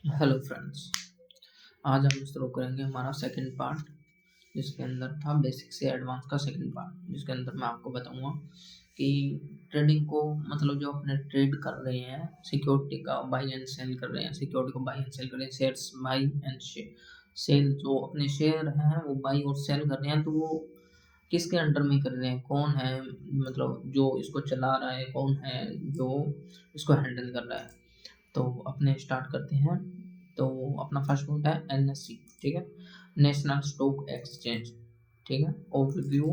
Hello friends. आज हम शुरू करेंगे हमारा सेकंड पार्ट, जिसके अंदर था बेसिक से एडवांस का सेकंड पार्ट, जिसके अंदर मैं आपको बताऊंगा कि ट्रेडिंग को मतलब जो अपने ट्रेड कर रहे हैं, सिक्योरिटी का बाई एंड सेल कर रहे हैं, सिक्योरिटी को बाई एंड सेल कर रहे हैं, शेयर्स बाई एंड सेल, जो अपने शेयर हैं वो बाई और सेल कर रहे हैं, तो वो किसके अंडर में कर रहे हैं, कौन है मतलब जो इसको चला रहा है, कौन है जो इसको हैंडल कर रहा है। तो अपने स्टार्ट करते हैं। तो अपना फर्स्ट पॉइंट है एनएससी, ठीक है, नेशनल स्टॉक एक्सचेंज, ठीक है। ओवरव्यू।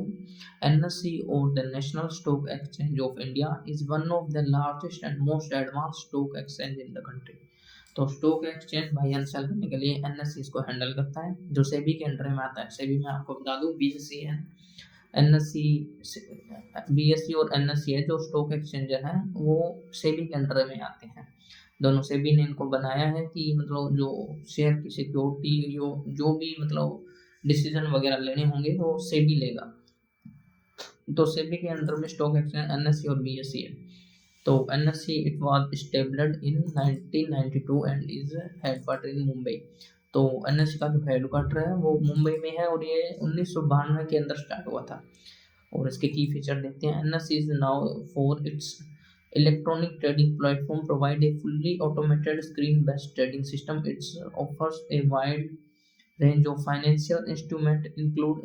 एनएससी और the National Stock Exchange of India is one of the largest and most advance stock exchange in the country. तो stock exchange buy and sell करने के लिए एनएससी इसको हैंडल करता है, जो सेबी के अंडर में आता है। सेबी में आपको बता दूं बीएससी है, एनएससी बीएससी और एनएससी है जो स्टॉक एक्सचेंजर हैं वो सेबी के अंडर में आते हैं। दोनों सेबी ने इनको बनाया है कि मतलब जो शेयर की सिक्योरिटी जो भी मतलब डिसीजन वगैरह लेने होंगे वो सेबी लेगा। तो सेबी के अंडर में स्टॉक एक्सचेंज एनएससी और बीएससी है। तो NSC it was established in 1992 and is headquarter in Mumbai. तो एनएससी का जो हेडक्वार्टर है वो मुंबई में है और ये 1992 के अंदर स्टार्ट हुआ था। और इसके की फीचर देखते हैं। NSC is now for its electronic trading platform provide a fully automated screen-based trading system. It offers a wide range of financial instruments, include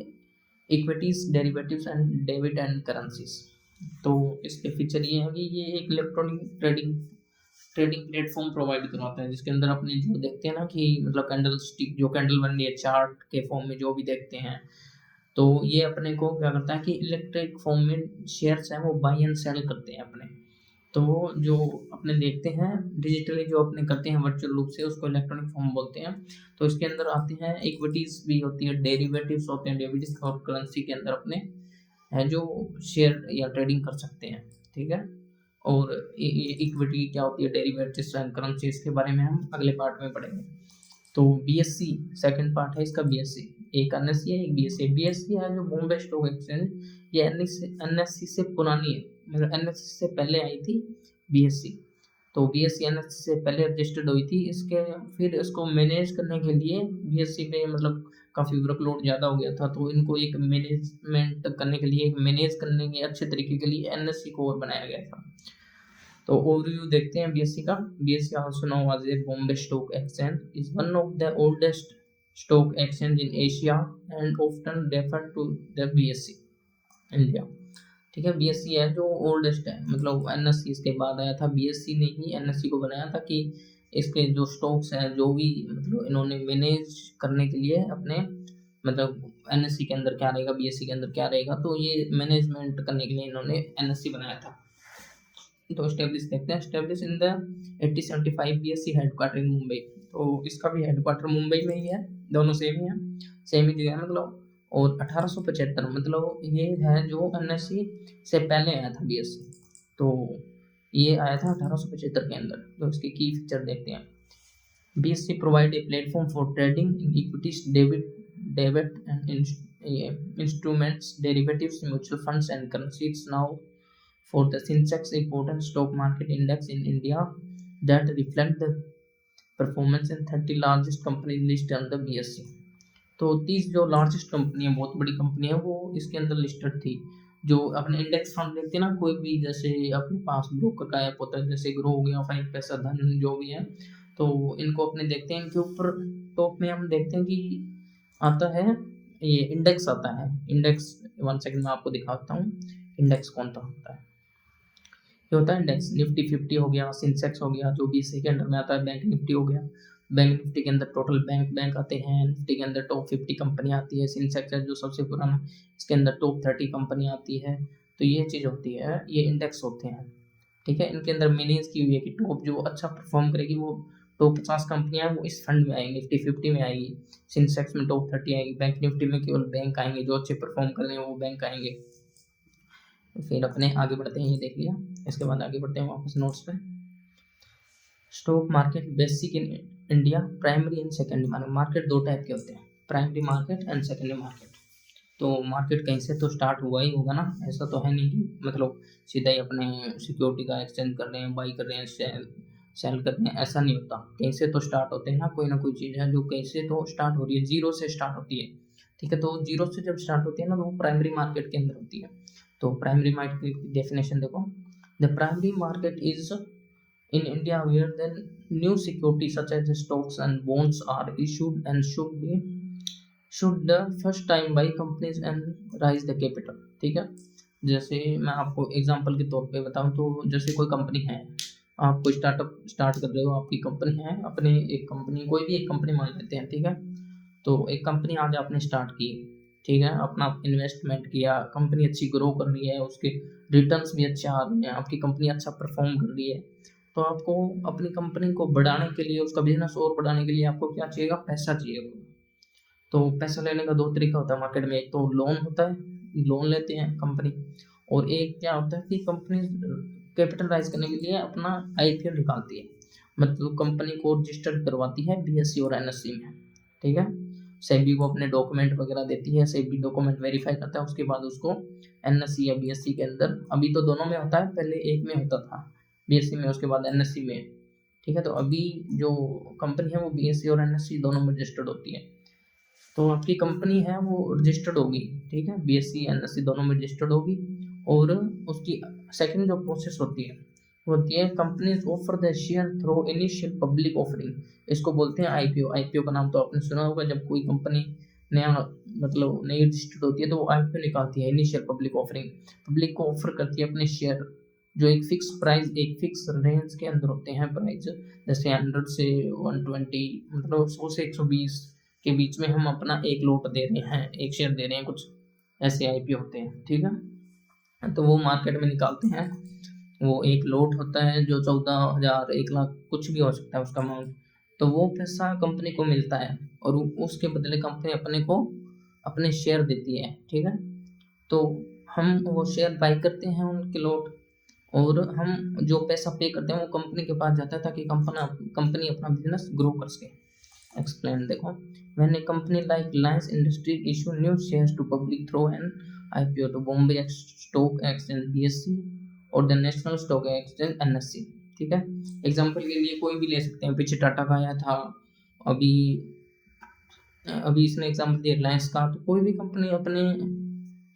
equities, derivatives, and debit and currencies. तो इसके feature ये हैं कि ये एक electronic trading platform provide करवाता है, जिसके अंदर अपने जो देखते हैं ना कि मतलब कैंडल स्टिक, जो कैंडल बन रही है चार्ट के फॉर्म में जो भी देखते हैं, तो ये अपने को क्या करता है कि इलेक्ट्रिक फॉर्म में शेयर्स हैं वो बाई एंड सेल करते हैं अपने। तो जो अपने देखते हैं डिजिटली जो अपने करते हैं वर्चुअल रूप से, उसको इलेक्ट्रॉनिक फॉर्म बोलते हैं। तो इसके अंदर आते हैं इक्विटीज भी होती है, डेरिवेटिव्स होते हैं, डेरिवेटिव्स और करेंसी के अंदर अपने है जो शेयर या ट्रेडिंग कर सकते हैं, ठीक है। और इक्विटी क्या होती है, डेरिवेटिव्स एंड करेंसी, इसके बारे में हम अगले पार्ट में पढ़ेंगे। तो बीएससी सेकंड पार्ट है इसका। बीएससी एक एनएससी है, एक बीएससी। बीएससी है जो बॉम्बे स्टॉक एक्सचेंज, ये एनएससी से पुरानी है, मतलब एनएससी से पहले आई थी बीएससी। तो बीएससी एनएससी से पहले रजिस्टर्ड हुई थी। इसके फिर इसको मैनेज करने के लिए बीएससी पे मतलब काफ़ी वर्कलोड ज़्यादा हो गया था, तो इनको एक मैनेजमेंट करने के लिए, एक मैनेज करने के अच्छे तरीके के लिए एनएससी को और बनाया गया था। तो ओवरव्यू देखते हैं बीएससी का। BSC also known as a Bombay stock exchange is one of the oldest stock exchange in Asia and often refer to the BSC India, ठीक है। बीएससी है जो ओल्डेस्ट है, मतलब एनएससी इसके बाद आया था। बीएससी ने ही एनएससी को बनाया था कि इसके जो स्टॉक्स हैं जो भी मतलब इन्होंने मैनेज करने के लिए अपने मतलब एनएससी के अंदर क्या रहेगा, बीएससी के अंदर क्या रहेगा, तो ये मैनेजमेंट करने के लिए इन्होंने एनएससी बनाया था। तो स्टेब्लिश देखते हैं। Establish in the 1875 BSc headquarter in Mumbai. तो इसका भी हेडक्वार्टर मुंबई में ही है, दोनों सेम ही है, सेम ही जगह है मतलब। और 1875 मतलब ये है जो एनएससी से पहले आया था बीएससी, तो ये आया था 1875 के अंदर। तो इसके की फीचर देखते हैं। BSc provide a platform for trading in equities, debit and instruments, derivatives, mutual funds and currencies. Now for the Sensex, important stock market index in India that reflect the performance in 30 largest companies listed on the BSE। तो 30 जो largest company है, बहुत बड़ी company है, वो इसके अंदर listed थी। जो अपने इंडेक्स फंड देखते हैं ना, कोई भी जैसे अपने पास ब्रोकर का ऐप होता है, जैसे ग्रो हो गया, फाइव पैसा, धन, जो भी है, तो इनको अपने देखते हैं। इनके ऊपर टॉप में हम देखते हैं कि आता है ये इंडेक्स आता है। इंडेक्स 1 सेकंड में आपको दिखाता हूँ इंडेक्स कौन सा होता है। ये होता है इंडेक्स निफ्टी 50 हो गया, सेंसेक्स हो गया, जो बीएससी के अंडर में आता है। बैंक निफ्टी हो गया, बैंक निफ्टी के अंदर टोटल बैंक आते हैं। निफ्टी के अंदर टॉप 50 कंपनी आती है। सेंसेक्स है जो सबसे पुराना, इसके अंदर टॉप 30 कंपनी आती है। तो ये चीज़ होती है, ये इंडेक्स होते हैं, ठीक है। इनके अंदर मैनेज की हुई है कि टॉप जो अच्छा परफॉर्म करेगी वो टॉप 50 कंपनियां वो इस फंड में आएंगी, निफ्टी 50 में आएगी। सेंसेक्स में टॉप 30 आएगी। बैंक निफ्टी में केवल बैंक आएंगे, जो अच्छे परफॉर्म कर रहे हैं वो बैंक आएंगे। फिर अपने आगे बढ़ते हैं, ये देख लिया। इसके बाद आगे बढ़ते हैं वापस नोट्स पे। Stock market basic in India, primary and secondary market. Market दो टाइप के होते हैं, primary market and secondary market. तो मार्केट कहीं से तो स्टार्ट हुआ ही होगा ना, ऐसा तो है नहीं कि मतलब सीधा ही अपने सिक्योरिटी का एक्सचेंज कर रहे हैं, बाई कर रहे हैं, सेल करते हैं, ऐसा नहीं होता। कहीं से तो स्टार्ट होते हैं ना कोई चीज़ है जो कहीं से तो स्टार्ट हो रही है, जीरो से स्टार्ट होती है, ठीक है। तो जीरो से जब स्टार्ट होती है ना, तो वो प्राइमरी मार्केट के अंदर होती है। तो प्राइमरी मार्केट की डेफिनेशन देखो, the primary market is in India where then new securities such as stocks and bonds are issued and should the first time by companies and raise the capital, ठीक है। जैसे मैं आपको example के तौर पे बताऊं तो जैसे कोई कंपनी है, आप कोई स्टार्टअप स्टार्ट कर रहे हो, आपकी कंपनी है, अपनी एक कंपनी, कोई भी एक कंपनी मान लेते हैं, ठीक है। तो एक कंपनी आज आपने स्टार्ट की, ठीक है, अपना इन्वेस्टमेंट किया, कंपनी अच्छी ग्रो कर रही है, उसके रिटर्न्स भी अच्छे आ रहे हैं, आपकी कंपनी अच्छा परफॉर्म कर रही है। तो आपको अपनी कंपनी को बढ़ाने के लिए, उसका बिजनेस और बढ़ाने के लिए आपको क्या चाहिएगा, पैसा चाहिए। तो पैसा लेने का दो तरीका होता है मार्केट में, एक तो लोन होता है, लोन लेते हैं कंपनी, और एक क्या होता है कि कंपनी कैपिटल राइज करने के लिए अपना आईपीओ निकालती है, मतलब कंपनी को रजिस्टर्ड करवाती है बीएससी और एनएससी में, ठीक है। सेबी को अपने डॉक्यूमेंट वगैरह देती है, सेबी डॉक्यूमेंट वेरीफाई करता है, उसके बाद उसको एनएससी या बीएससी के अंदर, अभी तो दोनों में होता है, पहले एक में होता था बीएससी में, उसके बाद एनएससी में, ठीक है। तो अभी जो कंपनी है वो बीएससी और एनएससी दोनों में रजिस्टर्ड होती है। तो आपकी कंपनी है वो रजिस्टर्ड होगी, ठीक है, बीएससी एनएससी दोनों में रजिस्टर्ड होगी। और उसकी सेकंड जो प्रोसेस होती है वो होती है companies offer the share through initial public offering, इसको बोलते हैं आईपीओ। आईपीओ का नाम तो आपने सुना होगा, जब कोई कंपनी नया मतलब नई रजिस्टर्ड होती है तो वो आईपीओ निकालती है, इनिशियल पब्लिक ऑफरिंग, पब्लिक को ऑफर करती है अपने शेयर, जो एक फिक्स प्राइस, एक फिक्स रेंज के अंदर होते हैं प्राइस, जैसे 100 से 120, मतलब 100 से 120 के बीच में हम अपना एक लोट दे रहे हैं, एक शेयर दे रहे हैं, कुछ ऐसे आईपीओ होते हैं, ठीक है। तो वो मार्केट में निकालते हैं, वो एक लोट होता है जो 14,000 1 लाख कुछ भी हो सकता है उसका अमाउंट। तो वो पैसा कंपनी को मिलता है और उसके बदले कंपनी अपने को अपने शेयर देती है, ठीक है। तो हम वो शेयर बाई करते हैं उनके लोट, और हम जो पैसा पे करते हैं वो कंपनी के पास जाता है ताकि कंपनी अपना बिजनेस ग्रो कर सके। एक्सप्लेन देखो, when a company like Reliance Industries issue new shares to public through an IPO to Bombay Stock Exchange BSE और the National Stock exchange NSC, ठीक है। एग्जांपल के लिए कोई भी ले सकते हैं, पीछे टाटा का आया था, अभी अभी इसने एग्जांपल दिया रिलायंस का। तो कोई भी कंपनी अपने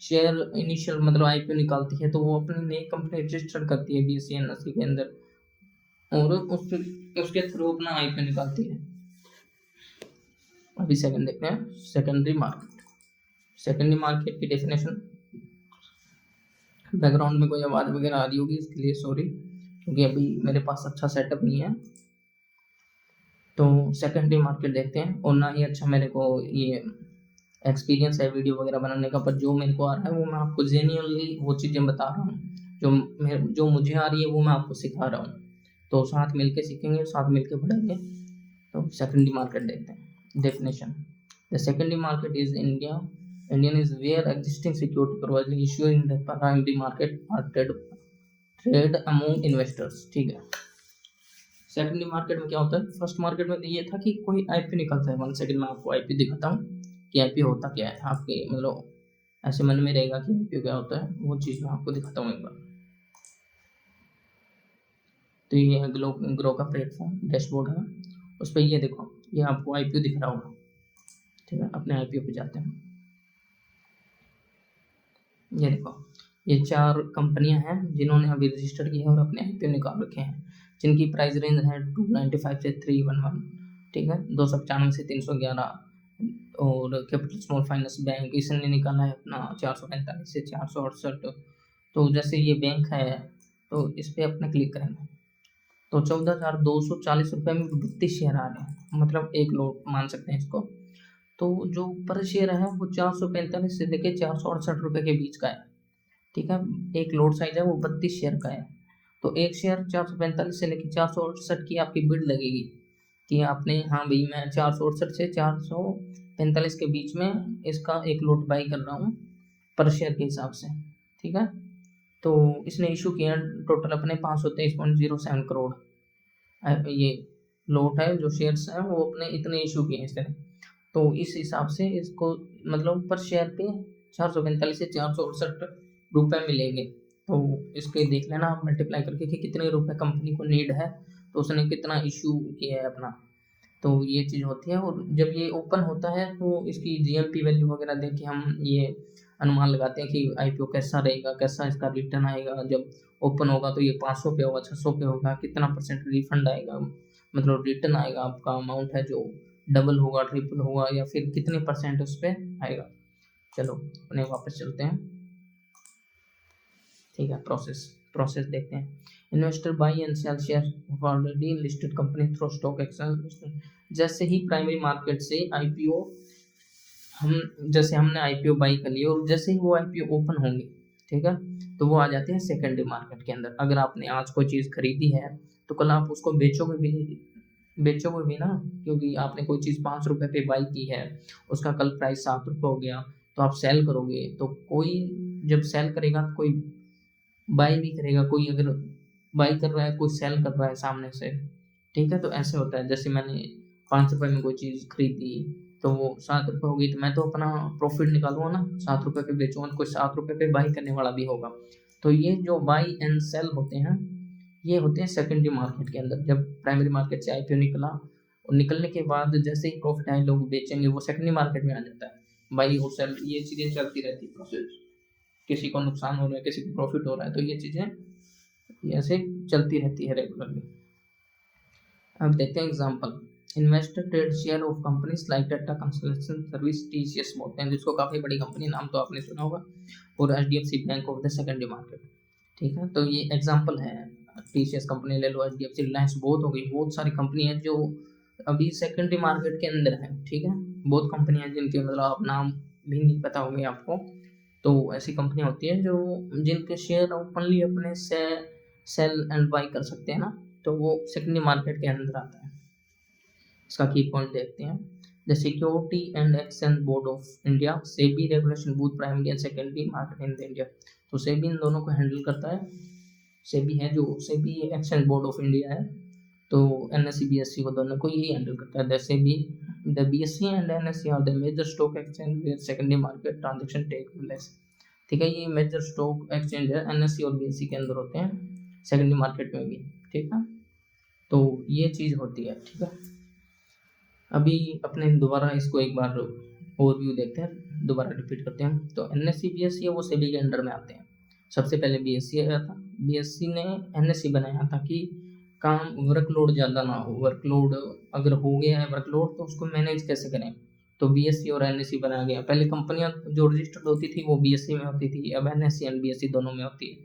शेयर इनिशियल मतलब आईपीओ निकालती है तो वो अपनी नई कंपनी रजिस्टर करती है बीएसई एनएससी के अंदर, और उसके थ्रू अपना आईपीओ निकालती है। अभी सेकंड देखते हैं, सेकेंडरी मार्केट। सेकेंडरी मार्केट की डेफिनेशन, बैकग्राउंड में कोई आवाज़ वगैरह आ रही होगी इसके लिए सॉरी, क्योंकि अभी मेरे पास अच्छा सेटअप नहीं है। तो सेकेंडरी मार्केट देखते हैं, और ना ही अच्छा मेरे को ये एक्सपीरियंस है वीडियो वगैरह बनाने का, पर जो मेरे को आ रहा है वो मैं आपको जेन्युइनली वो चीज़ें बता रहा हूँ, जो मुझे आ रही है वो मैं आपको सिखा रहा हूँ। तो साथ मिलके सीखेंगे, साथ मिलके बढ़ेंगे। तो सेकेंडरी मार्केट देखते हैं। Definition: the secondary market is Indian is where existing security providers issue in the primary market are trade among investors, ठीक है। सेकेंडरी मार्केट में क्या होता है, फर्स्ट मार्केट में ये था कि कोई आईपी निकलता है। 1 सेकंड में आपको आईपी दिखाता हूँ कि आईपी होता क्या है, आपके मतलब ऐसे मन में रहेगा कि आईपी क्या होता है, वो चीज़ मैं आपको दिखाता हूँ एक बार। तो ये है ग्रो का प्लेटफॉर्म डैशबोर्ड है, उस पर ये देखो, ये आपको आईपीओ दिख रहा होगा, ठीक है। अपने आईपीओ पे जाते हैं, ये देखो, ये 4 कंपनियां हैं जिन्होंने अभी रजिस्टर किया और अपने आईपीओ निकाल रखे हैं, जिनकी प्राइस रेंज है 295 से 311, ठीक है, 295 से 311। और कैपिटल स्मॉल फाइनेंस बैंक इसने निकाला है अपना 445 से 468। तो जैसे ये बैंक है तो इस पर अपने क्लिक करेंगे तो 14,240 रुपये में 32 शेयर आ रहे हैं, मतलब एक लोट मान सकते हैं इसको। तो जो पर शेयर है वो 445 से लेके 468 रुपये के बीच का है, ठीक है। एक लोट साइज है वो 32 शेयर का है। तो एक शेयर 445 से लेके 468 की आपकी बिड लगेगी कि आपने, हाँ भाई मैं 468 से 445 के बीच में इसका एक लोट बाई कर रहा हूँ पर शेयर के हिसाब से, ठीक है। तो इसने इशू किया टोटल अपने 523.07 करोड़, ये लोट है, जो शेयर्स हैं वो अपने इतने इशू किए इसने। तो इस हिसाब से इसको मतलब पर शेयर पे 445 से 468 रुपये मिलेंगे। तो इसके देख लेना आप मल्टीप्लाई करके कि कितने रुपए कंपनी को नीड है तो उसने कितना इशू किया है अपना, तो ये चीज़ होती है। और जब ये ओपन होता है तो इसकी जीएमपी वैल्यू वगैरह देख के हम ये अनुमान लगाते हैं कि आईपीओ कैसा रहेगा, कैसा इसका रिटर्न आएगा। जब ओपन होगा तो ये 500 पे होगा, 600 पे होगा, कितना परसेंट रिफंड आएगा, मतलब रिटर्न आएगा, आपका अमाउंट है जो डबल होगा, ट्रिपल होगा, या फिर कितने परसेंट उस पर आएगा। चलो अपने वापस चलते हैं, ठीक है। प्रोसेस देखते हैं। Investor buy and sell share of already listed company through stock exchange. जैसे ही प्राइमरी मार्केट से आईपीओ जैसे हमने आईपीओ बाई कर लिया और जैसे ही वो आईपीओ ओपन होंगे, ठीक है, तो वो आ जाते हैं सेकेंडरी मार्केट के अंदर। अगर आपने आज कोई चीज़ खरीदी है तो कल आप उसको बेचोगे भी ना, क्योंकि आपने कोई चीज़ 5 रुपये पे बाई की है, उसका कल प्राइस 7 रुपये हो गया, तो आप सेल करोगे। तो कोई जब सेल करेगा तो कोई बाई भी करेगा, कोई अगर बाई कर रहा है कोई सेल कर रहा है सामने से, ठीक है। तो ऐसे होता है, जैसे मैंने 5 रुपये में कोई चीज़ खरीदी तो वो 7 रुपये हो गई, तो मैं तो अपना प्रॉफिट निकालूंगा ना, 7 रुपये पे बेचूंगा, तो कोई 7 रुपये पे बाई करने वाला भी होगा। तो ये जो बाई एंड सेल होते हैं ये होते हैं सेकेंडरी मार्केट के अंदर। जब प्राइमरी मार्केट से आईपीओ निकला और निकलने के बाद जैसे ही प्रॉफिट आए लोग बेचेंगे, वो सेकेंडरी मार्केट में आ जाता है। बाई और सेल ये चीज़ें चलती रहती है प्रोसेस, किसी को नुकसान हो रहा है, किसी को प्रॉफिट हो रहा है, तो ये चीज़ें ऐसे चलती रहती है रेगुलरली। अब देखते हैं example. Investor trade share of companies like Tata consultancy service, TCS बोलते हैं जिसको, काफ़ी बड़ी कंपनी, नाम तो आपने सुना होगा, और HDFC bank of the secondary market, ठीक है। तो ये एग्जांपल है, टीसीएस कंपनी ले लो, एचडीएफसी, रिलायंस, बहुत हो गई, बहुत सारी कंपनी है जो अभी सेकेंडरी मार्केट के अंदर है, ठीक है। बहुत कंपनियां हैं जिनके मतलब आप नाम भी नहीं पता होंगे आपको। तो ऐसी कंपनियां होती हैं जो जिनके शेयर ओपनली अपने से सेल एंड बाई कर सकते हैं ना, तो वो सेकेंडरी मार्केट के अंदर आता है। इसका की पॉइंट देखते हैं। The security and exchange board of India, SEBI regulation both primary and secondary market in India. तो सेबी इन दोनों को हैंडल करता है। सेबी है जो SEBI exchange board of India है, तो एनएससी बीएससी को दोनों को यही हैंडल करता है। The SEBI, the BSC and NSC are the major stock exchange where secondary market transaction take place, ठीक है। ये मेजर स्टॉक एक्सचेंज है, एनएससी और बीएससी के अंदर होते हैं, सेकेंडरी मार्केट में भी, ठीक है। तो ये चीज़ होती है, ठीक है। अभी अपने दोबारा इसको एक बार ओवरव्यू देखते हैं, दोबारा रिपीट करते हैं। तो एनएससी बीएससी है वो सेबी के अंडर में आते हैं। सबसे पहले बीएससी आया था, बीएससी ने एनएससी बनाया ताकि काम वर्कलोड ज़्यादा ना हो। वर्कलोड अगर हो गया है वर्कलोड तो उसको मैनेज कैसे करें, तो बीएससी और एनएससी बनाया गया। पहले कंपनियां जो रजिस्टर्ड होती थी वो बीएससी में होती थी, अब एनएससी एंड बीएससी दोनों में होती है।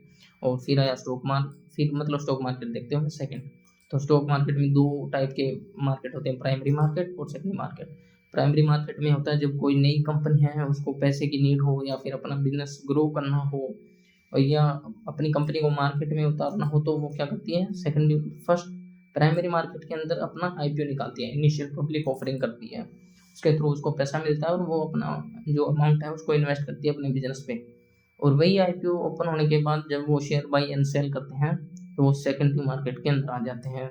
और फिर आया स्टॉक मार्केट, फिर मतलब स्टॉक मार्केट देखते हैं सेकंड। तो स्टॉक मार्केट में दो टाइप के मार्केट होते हैं, प्राइमरी मार्केट और सेकेंडरी मार्केट। प्राइमरी मार्केट में होता है जब कोई नई कंपनी है उसको पैसे की नीड हो, या फिर अपना बिजनेस ग्रो करना हो, और या अपनी कंपनी को मार्केट में उतारना हो, तो वो क्या करती है, सेकेंडरी फर्स्ट प्राइमरी मार्केट के अंदर अपना आईपीओ निकालती है, इनिशियल पब्लिक ऑफरिंग करती है, उसके थ्रू उसको पैसा मिलता है और वो अपना जो अमाउंट है उसको इन्वेस्ट करती है अपने बिजनेस पे। और वही आईपीओ ओपन होने के बाद जब वो शेयर बाई एंड सेल करते हैं तो वो सेकेंडरी मार्केट के अंदर आ जाते हैं।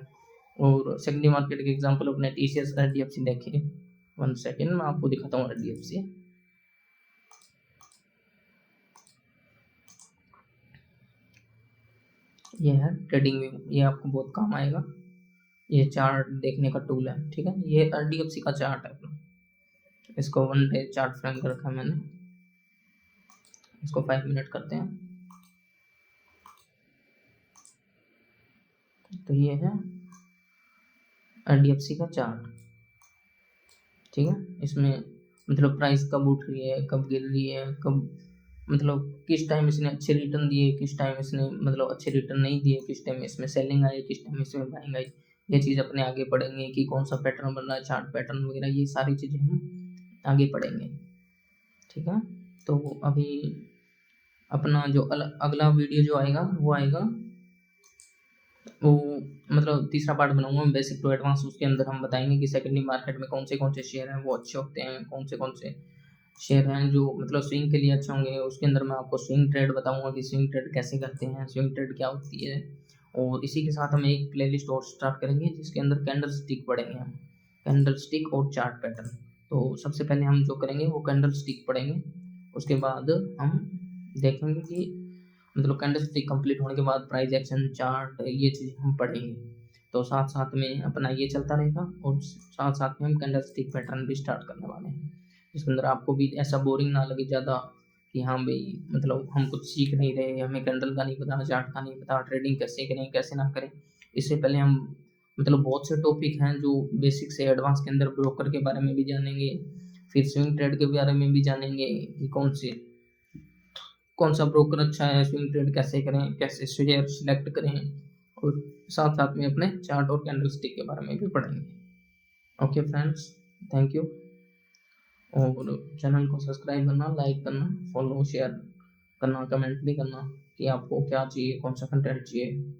और सेकेंडरी मार्केट के एग्जांपल अपने टीसीएस, एचडीएफसी देखिए। 1 सेकेंड मैं आपको दिखाता हूँ एचडीएफसी। ये है ट्रेडिंग व्यू, ये आपको बहुत काम आएगा, ये चार्ट देखने का टूल है, ठीक है। ये एचडीएफसी का चार्ट है अपना, इसको 1 डे चार्ट फ्रेम कर रखा है मैंने, इसको 5 मिनट करते हैं। तो ये है एचडीएफसी का चार्ट, ठीक है। इसमें मतलब प्राइस कब उठ रही है, कब गिर रही है, कब मतलब किस टाइम इसने अच्छे रिटर्न दिए, किस टाइम इसने मतलब अच्छे रिटर्न नहीं दिए, किस टाइम इसमें सेलिंग आई, किस टाइम इसमें बाइंग आई। ये चीज़ अपने आगे पढ़ेंगे कि कौन सा पैटर्न बन रहा है, चार्ट पैटर्न वगैरह, ये सारी चीज़ें हम आगे पढ़ेंगे, ठीक है। तो अभी अपना जो अगला वीडियो जो आएगा वो आएगा, वो मतलब तीसरा पार्ट बनाऊंगा बेसिक टू एडवांस। उसके अंदर हम बताएंगे कि सेकेंडरी मार्केट में कौन से शेयर हैं वो अच्छे होते हैं, कौन से शेयर हैं जो मतलब स्विंग के लिए अच्छे होंगे। उसके अंदर मैं आपको स्विंग ट्रेड बताऊंगा कि स्विंग ट्रेड कैसे करते हैं, स्विंग ट्रेड क्या होती है। और इसी के साथ हम एक प्लेलिस्ट और स्टार्ट करेंगे जिसके अंदर कैंडल स्टिक पढ़ेंगे हम, कैंडल स्टिक और चार्ट पैटर्न। तो सबसे पहले हम जो करेंगे वो कैंडल स्टिक पढ़ेंगे, उसके बाद हम देखेंगे कि मतलब कैंडल स्टिक कंप्लीट होने के बाद प्राइस एक्शन चार्ट, ये चीज़ हम पढ़ेंगे। तो साथ साथ में अपना ये चलता रहेगा और साथ साथ में हम कैंडलस्टिक पैटर्न भी स्टार्ट करने वाले हैं, जिसके अंदर आपको भी ऐसा बोरिंग ना लगे ज़्यादा कि हाँ भाई मतलब हम कुछ सीख नहीं रहे, हमें कैंडल का नहीं पता, चार्ट का नहीं पता, ट्रेडिंग कैसे करें कैसे ना करें। इससे पहले हम मतलब बहुत से टॉपिक हैं जो बेसिक से एडवांस के अंदर ब्रोकर के बारे में भी जानेंगे, फिर स्विंग ट्रेड के बारे में भी जानेंगे कि कौन सा ब्रोकर अच्छा है, स्विंग ट्रेड कैसे करें, कैसे शेयर सिलेक्ट करें, और साथ साथ में अपने चार्ट और कैंडलस्टिक के बारे में भी पढ़ेंगे। Okay friends, thank you. और चैनल को सब्सक्राइब करना, लाइक करना, फॉलो शेयर करना, कमेंट भी करना कि आपको क्या चाहिए, कौन सा कंटेंट चाहिए।